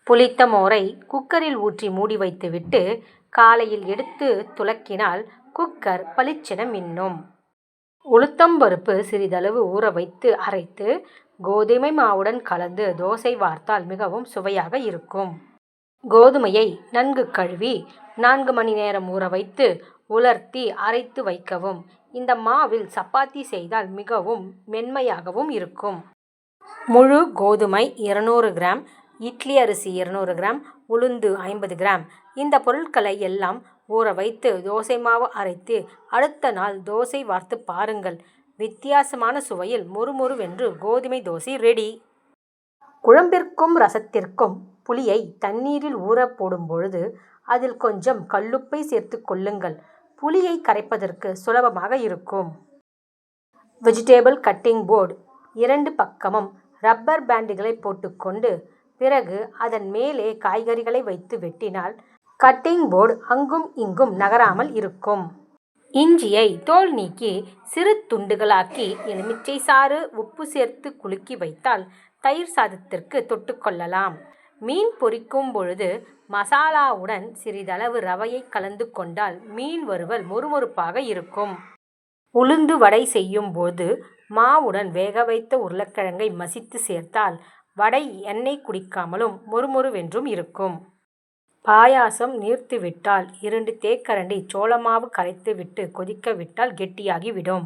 புளித்த மோரை குக்கரில் ஊற்றி மூடி வைத்துவிட்டு காலையில் எடுத்து துலக்கினால் குக்கர் பளிச்சென மின்னும். உளுத்தம்பருப்பு சிறிதளவு ஊற வைத்து அரைத்து கோதுமை மாவுடன் கலந்து தோசை வார்த்தால் மிகவும் சுவையாக இருக்கும். கோதுமையை நன்கு கழுவி 4 மணி நேரம் ஊற வைத்து உலர்த்தி அரைத்து வைக்கவும். இந்த மாவில் சப்பாத்தி செய்தால் மிகவும் மென்மையாகவும் இருக்கும். முழு கோதுமை 200 கிராம், இட்லி அரிசி 200 கிராம், உளுந்து 50 கிராம். இந்த பொருட்களை எல்லாம் ஊற வைத்து தோசை மாவு அரைத்து அடுத்த நாள் தோசை வார்த்து பாருங்கள். வித்தியாசமான சுவையில் மொறுமொறுவென்று கோதுமை தோசை ரெடி. குழம்பிற்கும் ரசத்திற்கும் புளியை தண்ணீரில் ஊற போடும் பொழுது அதில் கொஞ்சம் கல்லுப்பை சேர்த்து கொள்ளுங்கள். புளியை கரைப்பதற்கு சுலபமாக இருக்கும். வெஜிடேபிள் கட்டிங் போர்டு 2 பக்கமும் ரப்பர் பேண்டுகளை போட்டுக்கொண்டு பிறகு அதன் மேலே காய்கறிகளை வைத்து வெட்டினால் கட்டிங் போர்டு அங்கும் இங்கும் நகராமல் இருக்கும். இஞ்சியை தோல் நீக்கி சிறு துண்டுகளாக்கி எலுமிச்சை சாறு உப்பு சேர்த்து குலுக்கி வைத்தால் தயிர் சாதத்திற்கு தொட்டுக்கொள்ளலாம். மீன் பொரிக்கும் பொழுது மசாலாவுடன் சிறிதளவு ரவையை கலந்து கொண்டால் மீன் வறுவல் மொறுமொறுப்பாக இருக்கும். உளுந்து வடை செய்யும் போது மாவுடன் வேக வைத்த உருளைக்கிழங்கை மசித்து சேர்த்தால் வடை எண்ணெய் குடிக்காமலும் மொறுமொறுவென்றும் இருக்கும். பாயாசம் நீர்த்து விட்டால் 2 தேக்கரண்டி சோளமாவு கரைத்து விட்டு கொதிக்க விட்டால் கெட்டியாகி விடும்.